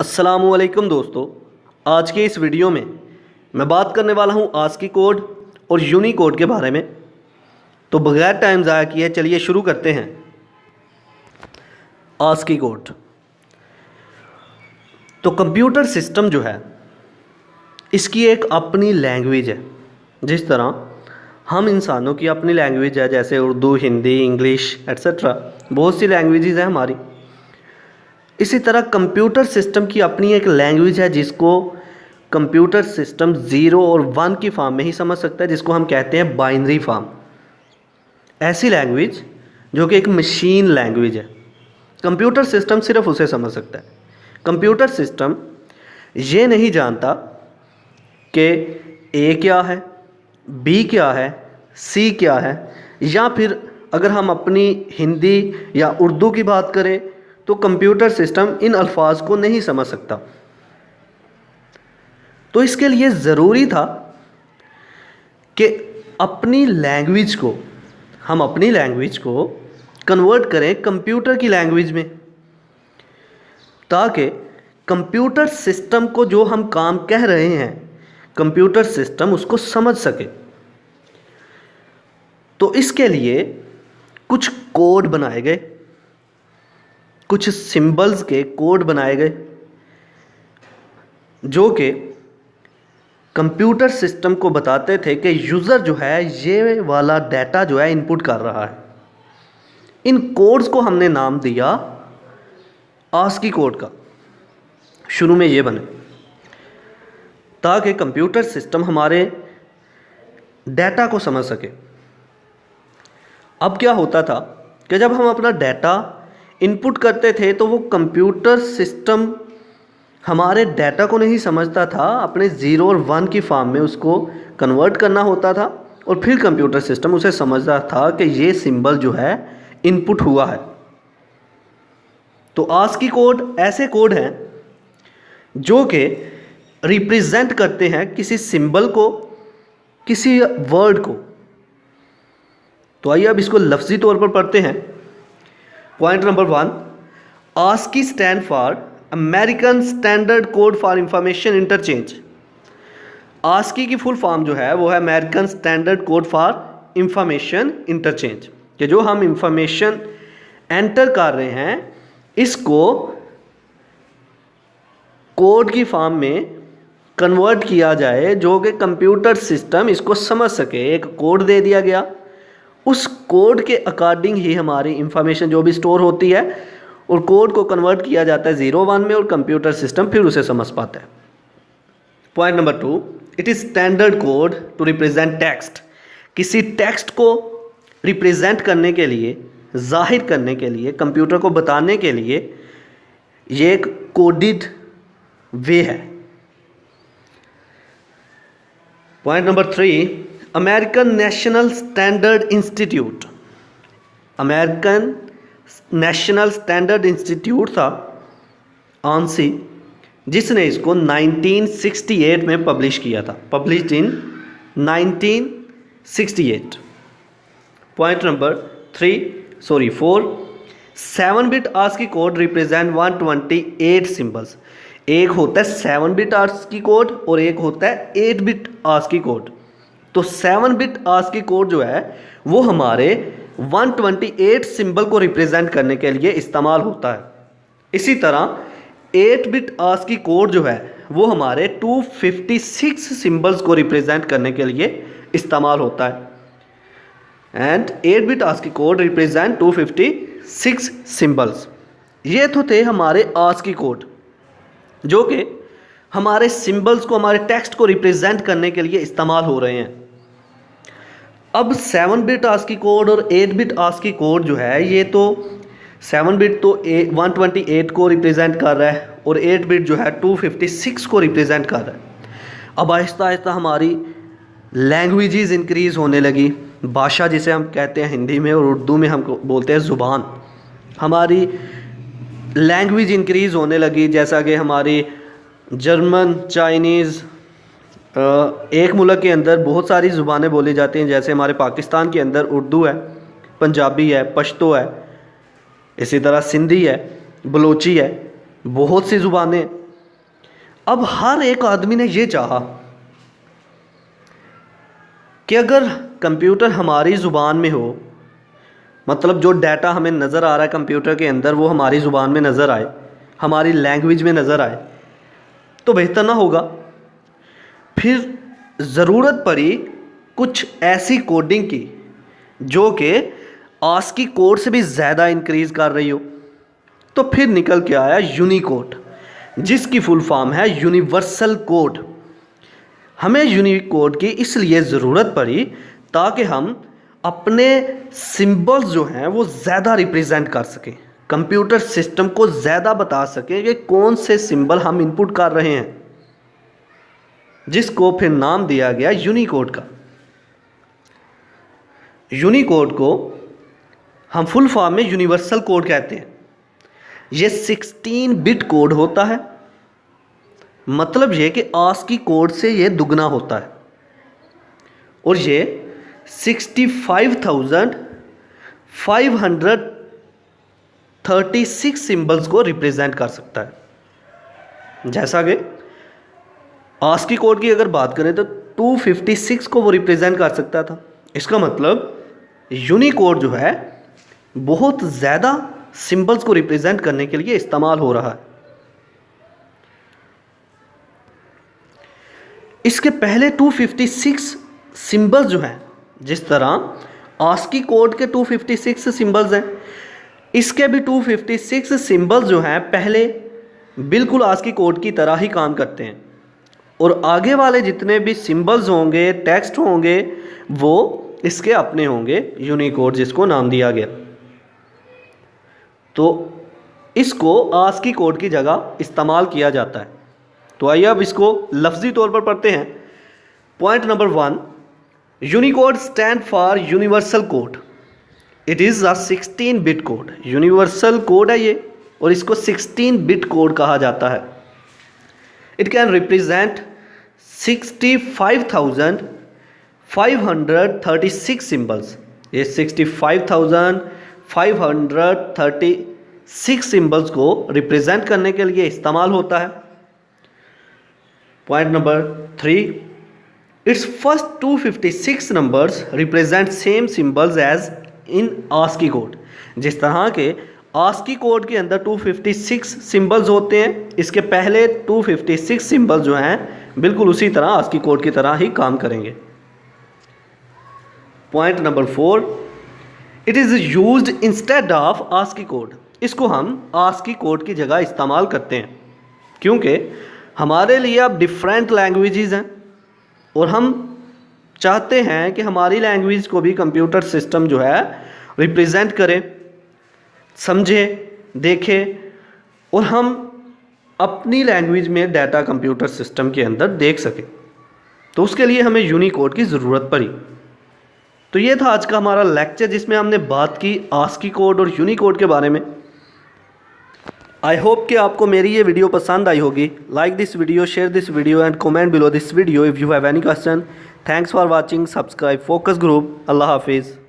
अस्सलामुअलैकुम दोस्तों, आज के इस वीडियो में मैं बात करने वाला हूं आस्की कोड और यूनिकोड के बारे में। तो बगैर टाइम ज़ाया किए चलिए शुरू करते हैं। आस्की कोड तो कंप्यूटर सिस्टम जो है इसकी एक अपनी लैंग्वेज है। जिस तरह हम इंसानों की अपनी लैंग्वेज है, जैसे उर्दू, हिंदी, इंग्लिश एट्सेट्रा, बहुत सी लैंग्वेजेस हैं हमारी। इसी तरह कंप्यूटर सिस्टम की अपनी एक लैंग्वेज है जिसको कंप्यूटर सिस्टम 0 और 1 की फॉर्म में ही समझ सकता है, जिसको हम कहते हैं बाइनरी फॉर्म। ऐसी लैंग्वेज जो कि एक मशीन लैंग्वेज है, कंप्यूटर सिस्टम सिर्फ उसे समझ सकता है। कंप्यूटर सिस्टम ये नहीं जानता कि ए क्या है, बी क्या है, सी क्या है, या फिर अगर हम अपनी हिंदी या उर्दू की बात करें तो कंप्यूटर सिस्टम इन अल्फाज को नहीं समझ सकता। तो इसके लिए ज़रूरी था कि हम अपनी लैंग्वेज को कन्वर्ट करें कंप्यूटर की लैंग्वेज में, ताकि कंप्यूटर सिस्टम को जो हम काम कह रहे हैं कंप्यूटर सिस्टम उसको समझ सके। तो इसके लिए कुछ कोड बनाए गए, कुछ सिंबल्स के कोड बनाए गए जो कि कंप्यूटर सिस्टम को बताते थे कि यूज़र जो है ये वाला डाटा जो है इनपुट कर रहा है। इन कोड्स को हमने नाम दिया आस्की कोड का। शुरू में ये बने ताकि कंप्यूटर सिस्टम हमारे डाटा को समझ सके। अब क्या होता था कि जब हम अपना डाटा इनपुट करते थे तो वो कंप्यूटर सिस्टम हमारे डाटा को नहीं समझता था, अपने 0 और 1 की फॉर्म में उसको कन्वर्ट करना होता था और फिर कंप्यूटर सिस्टम उसे समझता था कि ये सिंबल जो है इनपुट हुआ है। तो आस्की कोड ऐसे कोड हैं जो कि रिप्रेजेंट करते हैं किसी सिंबल को, किसी वर्ड को। तो आइए अब इसको लफ्ज़ी तौर पर पढ़ते हैं। Point number 1, ASCII stand for American standard code for information interchange. ASCII की फुल फॉर्म जो है वो है American standard code for information interchange, कि जो हम इंफॉर्मेशन एंटर कर रहे हैं इसको कोड की फॉर्म में कन्वर्ट किया जाए जो कि कंप्यूटर सिस्टम इसको समझ सके। एक कोड दे दिया गया, उस कोड के अकॉर्डिंग ही हमारी इंफॉर्मेशन जो भी स्टोर होती है और कोड को कन्वर्ट किया जाता है 0-1 में और कंप्यूटर सिस्टम फिर उसे समझ पाता है। Point number 2, it is standard code to represent text. किसी टेक्स्ट को रिप्रेजेंट करने के लिए, जाहिर करने के लिए, कंप्यूटर को बताने के लिए ये एक कोडिड वे है। Point number 3, American national standard institute. American national standard institute था आंसी, जिसने इसको 1968 में पब्लिश किया था, published in 1968। Point number 4, seven bit ASCII code represent 128 symbols. एक होता है 7-बिट आस्की कोड और एक होता है 8-बिट आस्की कोड। तो 7-बिट आस्की कोड जो है वो हमारे 128 सिंबल को रिप्रेजेंट करने के लिए इस्तेमाल होता है। इसी तरह 8-बिट आस्की कोड जो है वो हमारे 256 सिंबल्स को रिप्रेजेंट करने के लिए इस्तेमाल होता है। And eight bit ASCII code represent 256 symbols. ये तो थे हमारे आस्की कोड जो कि हमारे सिंबल्स को, हमारे टेक्स्ट को रिप्रेजेंट करने के लिए इस्तेमाल हो रहे हैं। अब 7-बिट आस्की कोड और 8-बिट आस्की कोड जो है, ये तो 7-बिट तो 128 को रिप्रेजेंट कर रहा है और 8-बिट जो है 256 को रिप्रेजेंट कर रहा है। अब आहिस्ता आहिस्ता हमारी लैंग्वेजेस इंक्रीज़ होने लगी। भाषा जिसे हम कहते हैं हिंदी में और उर्दू में हम बोलते हैं ज़ुबान, हमारी लैंग्वेज इंक्रीज़ होने लगी। जैसा कि हमारी जर्मन, चाइनीज़, एक मुल्क के अंदर बहुत सारी ज़ुबानें बोली जाती हैं। जैसे हमारे पाकिस्तान के अंदर उर्दू है, पंजाबी है, पश्तो है, इसी तरह सिंधी है, बलोची है, बहुत सी ज़ुबानें अब हर एक आदमी ने ये चाहा कि अगर कंप्यूटर हमारी ज़ुबान में हो, मतलब जो डाटा हमें नज़र आ रहा है कंप्यूटर के अंदर वो हमारी ज़ुबान में नज़र आए, हमारी लैंग्वेज में नज़र आए, तो बेहतर ना होगा। फिर ज़रूरत पड़ी कुछ ऐसी कोडिंग की जो कि आस्की कोड से भी ज़्यादा इंक्रीज़ कर रही हो। तो फिर निकल के आया यूनिकोड, जिसकी फुल फॉर्म है यूनिवर्सल कोड। हमें यूनिकोड की इसलिए ज़रूरत पड़ी ताकि हम अपने सिंबल्स जो हैं वो ज़्यादा रिप्रेजेंट कर सकें, कंप्यूटर सिस्टम को ज़्यादा बता सकें कि कौन से सिंबल हम इनपुट कर रहे हैं, जिसको फिर नाम दिया गया यूनिकोड का। यूनिकोड को हम फुल फॉर्म में यूनिवर्सल कोड कहते हैं। ये 16 बिट कोड होता है, मतलब ये कि आस्की कोड से ये दुगना होता है, और ये 65,536 सिंबल्स को रिप्रेजेंट कर सकता है। जैसा कि आस्की कोड की अगर बात करें तो 256 को वो रिप्रेजेंट कर सकता था। इसका मतलब यूनिकोड जो है बहुत ज़्यादा सिंबल्स को रिप्रेजेंट करने के लिए इस्तेमाल हो रहा है। इसके पहले 256 सिंबल्स जो हैं, जिस तरह आस्की कोड के 256 सिंबल्स हैं, इसके भी 256 सिंबल्स जो हैं पहले बिल्कुल आस्की कोड की तरह ही काम करते हैं, और आगे वाले जितने भी सिंबल्स होंगे, टेक्स्ट होंगे, वो इसके अपने होंगे, यूनिकोड जिसको नाम दिया गया। तो इसको आस्की कोड की जगह इस्तेमाल किया जाता है। तो आइए अब इसको लफ्ज़ी तौर पर पढ़ते हैं। Point number 1, Unicode stand for universal code. It is a 16 bit code. Universal code है ये, और इसको 16 बिट कोड कहा जाता है। It can represent 65,536 symbols. ये 65,536 सिंबल्स को रिप्रेजेंट करने के लिए इस्तेमाल होता है। Point number 3, it's first 256 numbers represent same symbols as in ASCII code. जिस तरह के आस्की कोड के अंदर 256 सिंबल्स होते हैं, इसके पहले 256 सिंबल्स जो हैं बिल्कुल उसी तरह आस्की कोड की तरह ही काम करेंगे। Point number 4, it is used instead of ASCII code. इसको हम आस्की कोड की जगह इस्तेमाल करते हैं क्योंकि हमारे लिए अब डिफरेंट लैंग्वेजेस हैं, और हम चाहते हैं कि हमारी लैंग्वेज को भी कंप्यूटर सिस्टम जो है रिप्रेजेंट करे, समझे, देखे, और हम अपनी लैंग्वेज में डाटा कंप्यूटर सिस्टम के अंदर देख सकें। तो उसके लिए हमें यूनिकोड की ज़रूरत पड़ी। तो ये था आज का हमारा लेक्चर, जिसमें हमने बात की आस्की कोड और यूनिकोड के बारे में। आई होप कि आपको मेरी ये वीडियो पसंद आई होगी। Like this video, share this video and comment below this video if you have any question. Thanks for watching. Subscribe focus group. अल्लाह हाफिज़।